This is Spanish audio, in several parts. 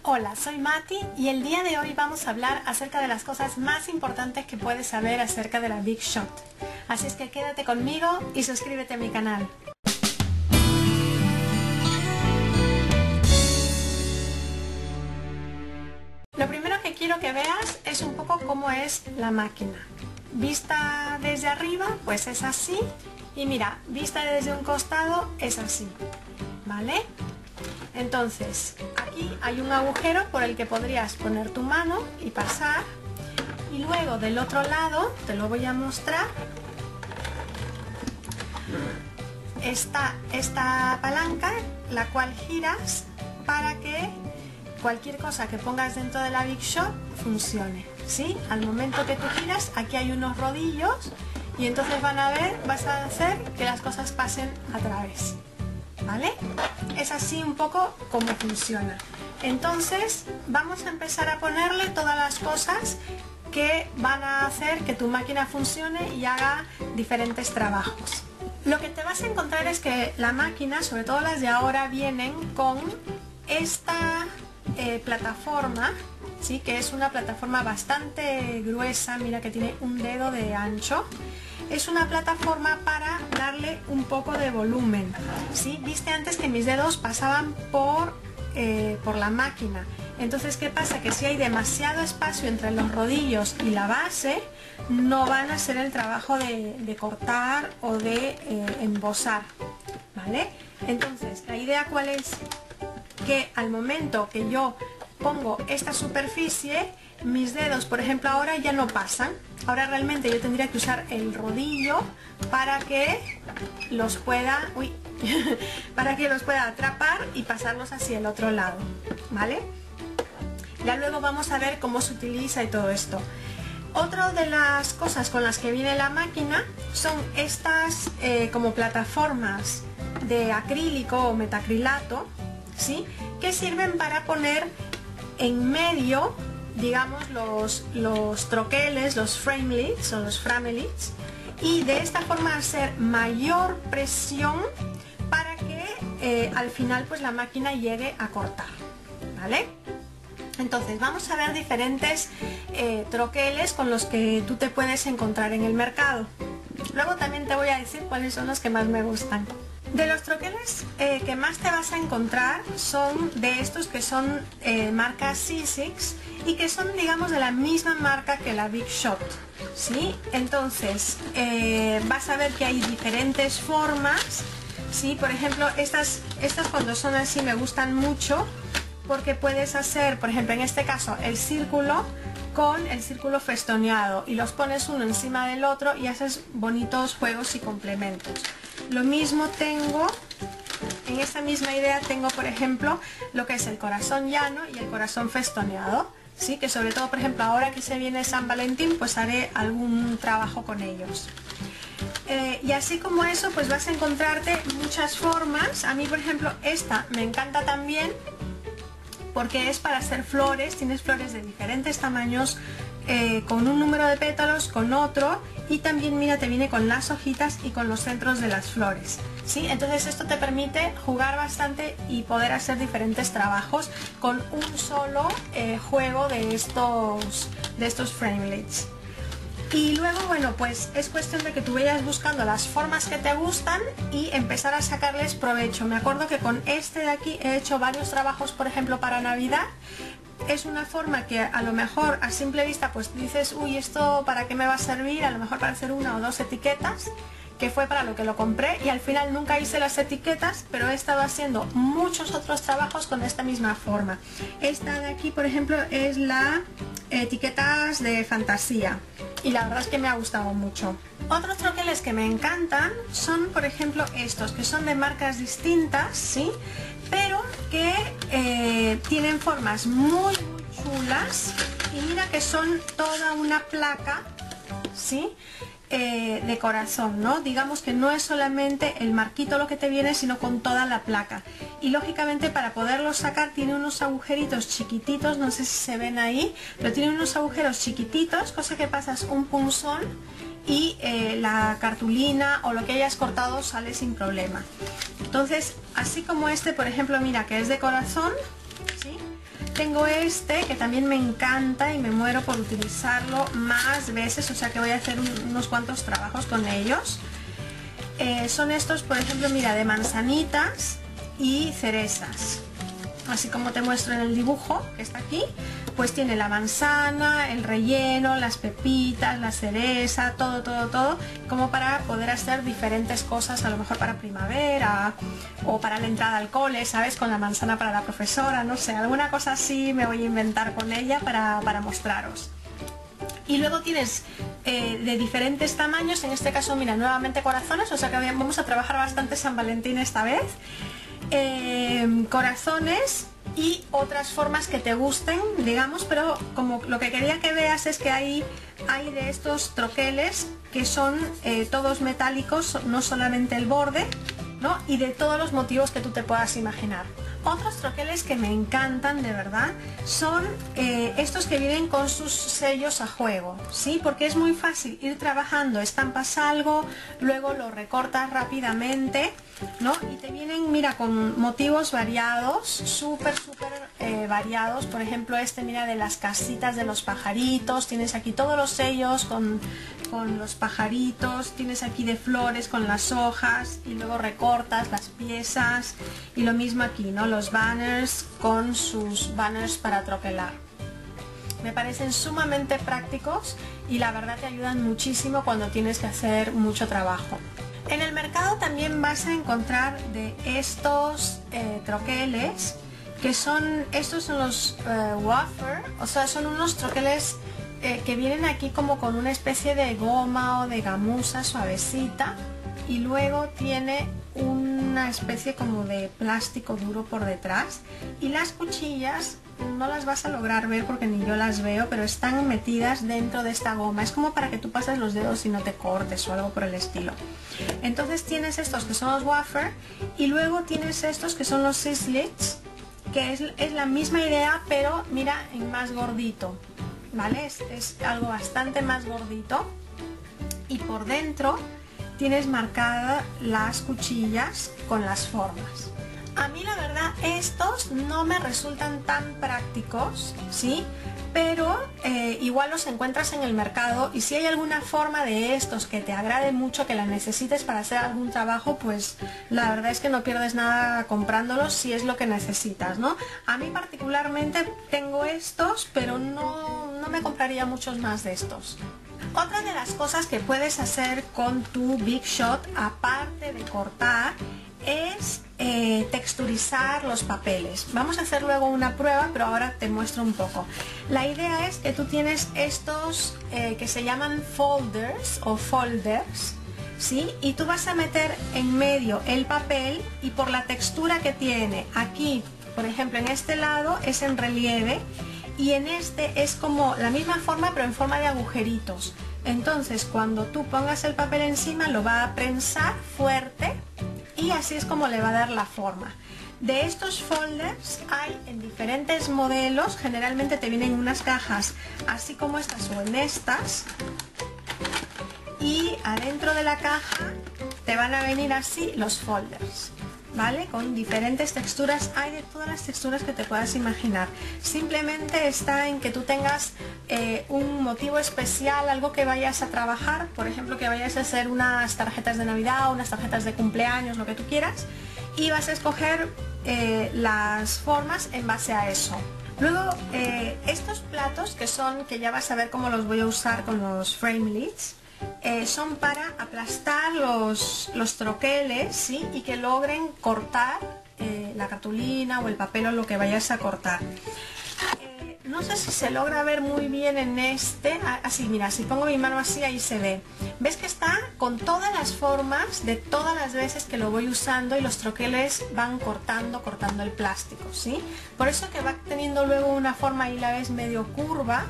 Hola, soy Mati y el día de hoy vamos a hablar acerca de las cosas más importantes que puedes saber acerca de la Big Shot. Así es que quédate conmigo y suscríbete a mi canal. Lo primero que quiero que veas es un poco cómo es la máquina. Vista desde arriba, pues es así. Y mira, vista desde un costado es así, ¿vale? Entonces, aquí hay un agujero por el que podrías poner tu mano y pasar. Y luego del otro lado, te lo voy a mostrar, está esta palanca, la cual giras para que cualquier cosa que pongas dentro de la Big Shot funcione, ¿sí? Al momento que tú giras, aquí hay unos rodillos y entonces vas a hacer que las cosas pasen a través, ¿vale? Es así un poco como funciona. Entonces vamos a empezar a ponerle todas las cosas que van a hacer que tu máquina funcione y haga diferentes trabajos. Lo que te vas a encontrar es que la máquina, sobre todo las de ahora, vienen con esta plataforma, ¿sí? Que es una plataforma bastante gruesa, mira que tiene un dedo de ancho. Es una plataforma para darle un poco de volumen, ¿sí? Viste antes que mis dedos pasaban por la máquina. Entonces, ¿qué pasa? Que si hay demasiado espacio entre los rodillos y la base, no van a hacer el trabajo de cortar o de embosar, ¿vale? Entonces, la idea ¿cuál es? Que al momento que yo pongo esta superficie, mis dedos, por ejemplo, ahora ya no pasan. Ahora realmente yo tendría que usar el rodillo para que los pueda, para que los pueda atrapar y pasarlos hacia el otro lado, ¿vale? Ya luego vamos a ver cómo se utiliza y todo esto. Otra de las cosas con las que viene la máquina son estas como plataformas de acrílico o metacrilato, ¿sí? Que sirven para poner en medio, digamos, los troqueles, los framelits o los framelits, y de esta forma hacer mayor presión para que al final pues la máquina llegue a cortar, ¿vale? Entonces vamos a ver diferentes troqueles con los que tú te puedes encontrar en el mercado. Luego también te voy a decir cuáles son los que más me gustan. De los troqueles que más te vas a encontrar son de estos que son marca Sizzix y que son, digamos, de la misma marca que la Big Shot, ¿sí? Entonces vas a ver que hay diferentes formas, ¿sí? Por ejemplo, estas cuando son así me gustan mucho porque puedes hacer, por ejemplo, en este caso, el círculo con el círculo festoneado y los pones uno encima del otro y haces bonitos juegos y complementos. Lo mismo tengo, en esta misma idea tengo, por ejemplo, lo que es el corazón llano y el corazón festoneado, ¿sí? Que sobre todo, por ejemplo, ahora que se viene San Valentín, pues haré algún trabajo con ellos. Y así como eso, pues vas a encontrarte muchas formas. A mí, por ejemplo, esta me encanta también porque es para hacer flores. Tienes flores de diferentes tamaños, con un número de pétalos, con otro, y también mira, te viene con las hojitas y con los centros de las flores, ¿sí? Entonces esto te permite jugar bastante y poder hacer diferentes trabajos con un solo juego de estos framelits. Y luego, bueno, pues es cuestión de que tú vayas buscando las formas que te gustan y empezar a sacarles provecho. Me acuerdo que con este de aquí he hecho varios trabajos, por ejemplo, para Navidad. Es una forma que a lo mejor a simple vista pues dices, uy, ¿esto para qué me va a servir? A lo mejor para hacer una o dos etiquetas, que fue para lo que lo compré, y al final nunca hice las etiquetas, pero he estado haciendo muchos otros trabajos con esta misma forma. Esta de aquí, por ejemplo, es la etiquetas de fantasía y la verdad es que me ha gustado mucho. Otros troqueles que me encantan son, por ejemplo, estos, que son de marcas distintas, ¿sí? Pero que tienen formas muy chulas y mira que son toda una placa, ¿sí? De corazón, ¿no? Digamos que no es solamente el marquito lo que te viene, sino con toda la placa. Y lógicamente para poderlo sacar tiene unos agujeritos chiquititos, no sé si se ven ahí, pero tiene unos agujeros chiquititos, cosa que pasas un punzón y la cartulina o lo que hayas cortado sale sin problema. Entonces, así como este, por ejemplo, mira que es de corazón, ¿sí? tengo este que también me encanta y me muero por utilizarlo más veces, o sea que voy a hacer unos cuantos trabajos con ellos. Son estos, por ejemplo, mira, de manzanitas y cerezas, así como te muestro en el dibujo que está aquí. Pues tiene la manzana, el relleno, las pepitas, la cereza, todo, como para poder hacer diferentes cosas, a lo mejor para primavera o para la entrada al cole, ¿sabes? Con la manzana para la profesora, no sé, alguna cosa así me voy a inventar con ella para mostraros. Y luego tienes de diferentes tamaños, en este caso, mira, nuevamente corazones, o sea que vamos a trabajar bastante San Valentín esta vez. Corazones y otras formas que te gusten, digamos, pero como lo que quería que veas es que hay de estos troqueles que son todos metálicos, no solamente el borde, ¿no? Y de todos los motivos que tú te puedas imaginar. Otros troqueles que me encantan de verdad son estos que vienen con sus sellos a juego, ¿sí? Porque es muy fácil ir trabajando, estampas algo, luego lo recortas rápidamente, ¿no? Y te vienen, mira, con motivos variados, súper variados. Por ejemplo, este, mira, de las casitas de los pajaritos, tienes aquí todos los sellos con los pajaritos, tienes aquí de flores con las hojas y luego recortas las piezas, y lo mismo aquí, ¿no? Los banners con sus banners para troquelar. Me parecen sumamente prácticos y la verdad te ayudan muchísimo cuando tienes que hacer mucho trabajo. En el mercado también vas a encontrar de estos troqueles, que son, estos son los wafer, o sea, son unos troqueles que vienen aquí como con una especie de goma o de gamuza suavecita, y luego tiene una especie como de plástico duro por detrás, y las cuchillas no las vas a lograr ver porque ni yo las veo, pero están metidas dentro de esta goma. Es como para que tú pases los dedos y no te cortes o algo por el estilo. Entonces tienes estos que son los wafer, y luego tienes estos que son los sislets, que es la misma idea, pero mira, en más gordito, ¿vale? Es algo bastante más gordito, y por dentro tienes marcadas las cuchillas con las formas. A mí la verdad estos no me resultan tan prácticos, ¿sí? Pero igual los encuentras en el mercado, y si hay alguna forma de estos que te agrade mucho, que la necesites para hacer algún trabajo, pues la verdad es que no pierdes nada comprándolos si es lo que necesitas, ¿no? A mí particularmente tengo estos, pero no me compraría muchos más de estos. Otra de las cosas que puedes hacer con tu Big Shot, aparte de cortar, es texturizar los papeles. Vamos a hacer luego una prueba, pero ahora te muestro un poco. La idea es que tú tienes estos que se llaman folders o folders, ¿sí? Y tú vas a meter en medio el papel, y por la textura que tiene aquí, por ejemplo, en este lado es en relieve, y en este es como la misma forma pero en forma de agujeritos. Entonces cuando tú pongas el papel encima lo va a prensar fuerte, y así es como le va a dar la forma. De estos folders hay en diferentes modelos, generalmente te vienen en unas cajas así como estas o en estas, y adentro de la caja te van a venir así los folders, ¿vale? Con diferentes texturas, hay de todas las texturas que te puedas imaginar. Simplemente está en que tú tengas un motivo especial, algo que vayas a trabajar, por ejemplo que vayas a hacer unas tarjetas de Navidad, unas tarjetas de cumpleaños, lo que tú quieras, y vas a escoger las formas en base a eso. Luego estos platos que ya vas a ver cómo los voy a usar con los frame lids, son para aplastar los troqueles, ¿sí? Y que logren cortar la cartulina o el papel o lo que vayas a cortar. No sé si se logra ver muy bien en este, así, mira, si pongo mi mano así, ahí se ve. ¿Ves que está con todas las formas de todas las veces que lo voy usando, y los troqueles van cortando el plástico, ¿sí? Por eso que va teniendo luego una forma, ahí la ves, medio curva.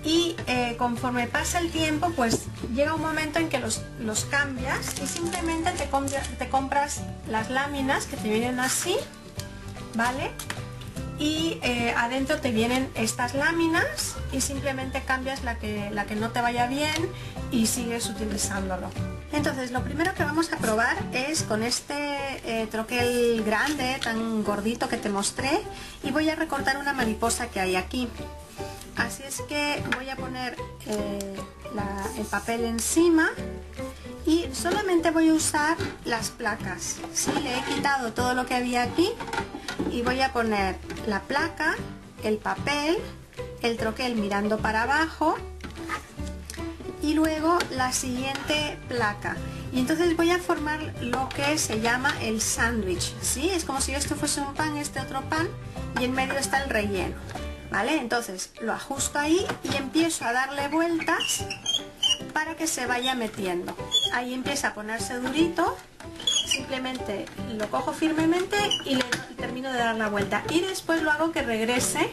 Y conforme pasa el tiempo, pues llega un momento en que los cambias, y simplemente te compras las láminas que te vienen así, ¿vale? y adentro te vienen estas láminas y simplemente cambias la que no te vaya bien y sigues utilizándolo. Entonces lo primero que vamos a probar es con este troquel grande, tan gordito que te mostré, y voy a recortar una mariposa que hay aquí. Así es que voy a poner el papel encima y solamente voy a usar las placas. ¿Sí? Le he quitado todo lo que había aquí y voy a poner la placa, el papel, el troquel mirando para abajo y luego la siguiente placa. Y entonces voy a formar lo que se llama el sándwich. ¿Sí? Es como si esto fuese un pan, este otro pan, y en medio está el relleno. ¿Vale? Entonces lo ajusto ahí y empiezo a darle vueltas para que se vaya metiendo. Ahí empieza a ponerse durito, simplemente lo cojo firmemente y le termino de dar la vuelta. Y después lo hago que regrese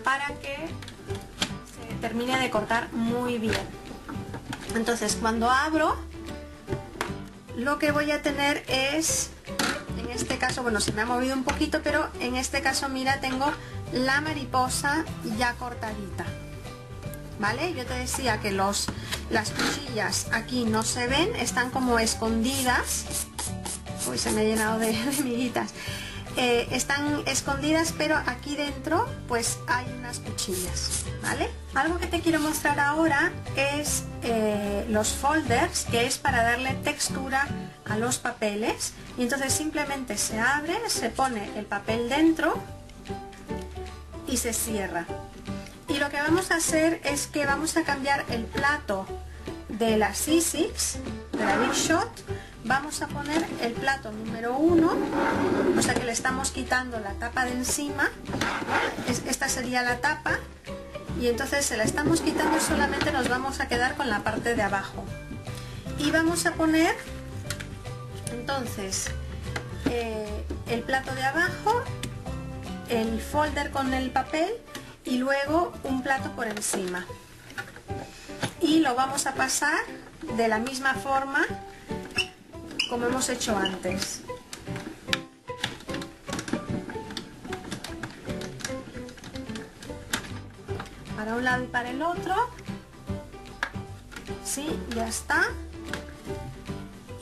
para que se termine de cortar muy bien. Entonces cuando abro, lo que voy a tener es, en este caso, bueno, se me ha movido un poquito, pero en este caso, mira, tengo la mariposa ya cortadita. ¿Vale? Yo te decía que las cuchillas aquí no se ven, están como escondidas. Uy, se me ha llenado de miguitas. Están escondidas, pero aquí dentro pues hay unas cuchillas, ¿vale? Algo que te quiero mostrar ahora es los folders, que es para darle textura a los papeles. Y entonces simplemente se abre, se pone el papel dentro y se cierra. Y lo que vamos a hacer es que vamos a cambiar el plato de la C6, de la Big Shot. Vamos a poner el plato número 1, o sea que le estamos quitando la tapa de encima. Esta sería la tapa, y entonces se la estamos quitando y solamente nos vamos a quedar con la parte de abajo. Y vamos a poner entonces el plato de abajo, el folder con el papel y luego un plato por encima. Y lo vamos a pasar de la misma forma como hemos hecho antes. Para un lado y para el otro. Sí, ya está.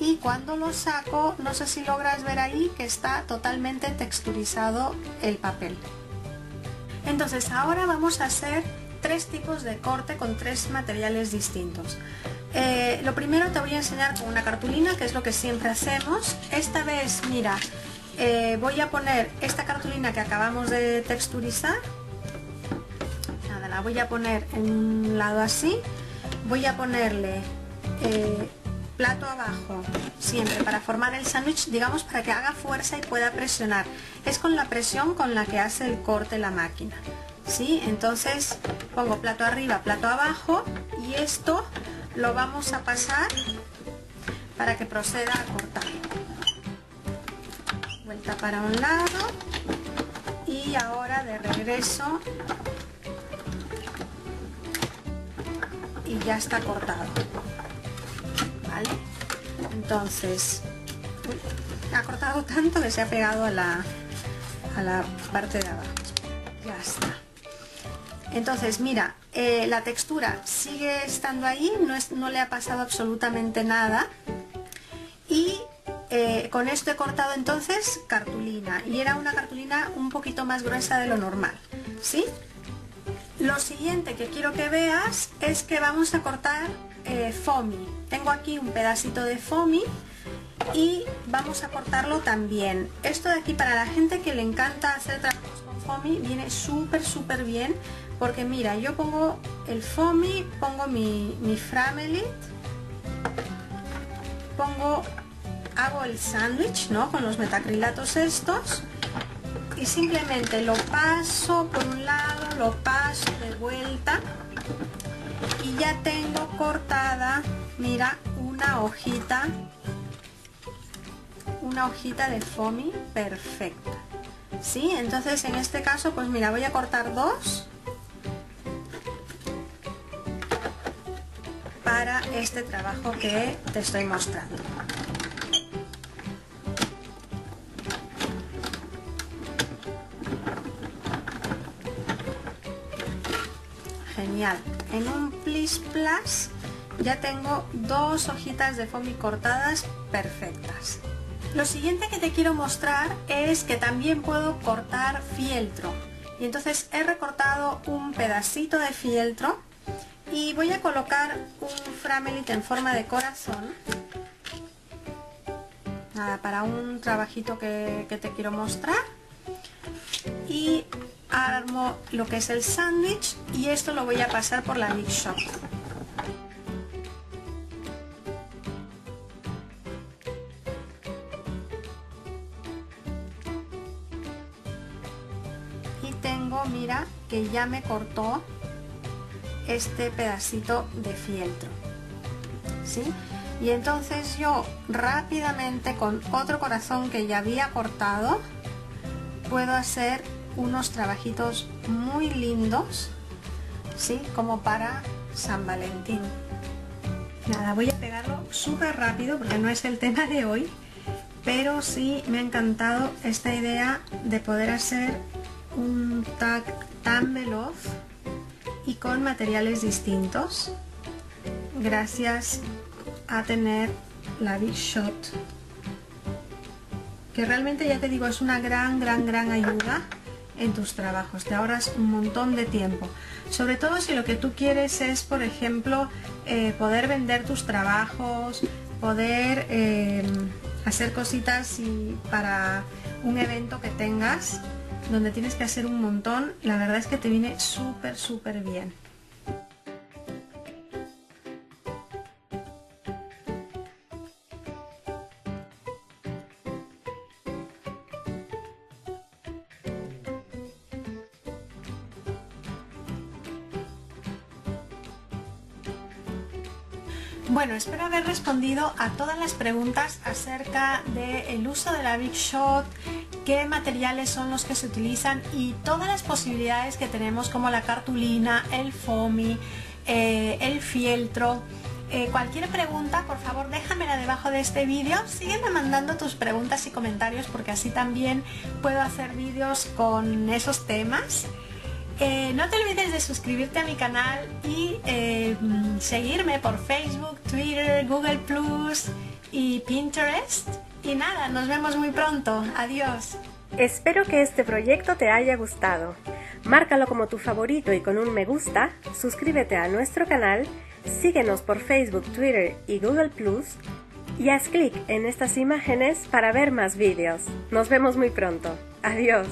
Y cuando lo saco, no sé si logras ver ahí que está totalmente texturizado el papel. Entonces ahora vamos a hacer 3 tipos de corte con 3 materiales distintos. Lo primero te voy a enseñar con una cartulina, que es lo que siempre hacemos. Esta vez, mira, voy a poner esta cartulina que acabamos de texturizar. Nada, la voy a poner en un lado así. Voy a ponerle plato abajo, siempre para formar el sándwich, digamos, para que haga fuerza y pueda presionar. Es con la presión con la que hace el corte la máquina. ¿Sí? Entonces pongo plato arriba, plato abajo, y esto lo vamos a pasar para que proceda a cortar. Vuelta para un lado y ahora de regreso y ya está cortado. ¿Vale? Entonces, ha cortado tanto que se ha pegado a la parte de abajo. Ya está. Entonces, mira, la textura sigue estando ahí, no le ha pasado absolutamente nada. Y con esto he cortado entonces cartulina, y era una cartulina un poquito más gruesa de lo normal, ¿sí? Lo siguiente que quiero que veas es que vamos a cortar foamy. Tengo aquí un pedacito de foamy y vamos a cortarlo también. Esto de aquí, para la gente que le encanta hacer trabajos con foamy, viene súper bien, porque mira, yo pongo el foamy, pongo mi framelit, hago el sándwich, ¿no?, con los metacrilatos estos, y simplemente lo paso por un lado, lo paso de vuelta y ya tengo cortada, mira, una hojita de foamy perfecta. ¿Sí? Entonces en este caso, pues mira, voy a cortar 2 para este trabajo que te estoy mostrando. genial. En un Plis Plus ya tengo 2 hojitas de foamy cortadas perfectas. Lo siguiente que te quiero mostrar es que también puedo cortar fieltro. Y entonces he recortado un pedacito de fieltro y voy a colocar un Framelit en forma de corazón. Nada, para un trabajito que te quiero mostrar. Y armo lo que es el sándwich y esto lo voy a pasar por la Big Shot. Y tengo, mira, que ya me cortó este pedacito de fieltro, ¿sí? Y entonces yo rápidamente con otro corazón que ya había cortado puedo hacer unos trabajitos muy lindos, ¿sí? Como para San Valentín. Nada, voy a pegarlo súper rápido porque no es el tema de hoy, pero sí me ha encantado esta idea de poder hacer un tag tan veloz y con materiales distintos gracias a tener la Big Shot, que realmente, ya te digo, es una gran ayuda en tus trabajos. Te ahorras un montón de tiempo, sobre todo si lo que tú quieres es, por ejemplo, poder vender tus trabajos, poder hacer cositas para un evento que tengas donde tienes que hacer un montón. La verdad es que te viene súper bien. Bueno, espero haber respondido a todas las preguntas acerca del uso de la Big Shot, qué materiales son los que se utilizan y todas las posibilidades que tenemos, como la cartulina, el foamy, el fieltro. Cualquier pregunta, por favor, déjamela debajo de este vídeo. Sígueme mandando tus preguntas y comentarios porque así también puedo hacer vídeos con esos temas. No te olvides de suscribirte a mi canal y seguirme por Facebook, Twitter, Google Plus y Pinterest. Y nada, nos vemos muy pronto. Adiós. Espero que este proyecto te haya gustado. Márcalo como tu favorito y con un me gusta, suscríbete a nuestro canal, síguenos por Facebook, Twitter y Google Plus y haz clic en estas imágenes para ver más vídeos. Nos vemos muy pronto. Adiós.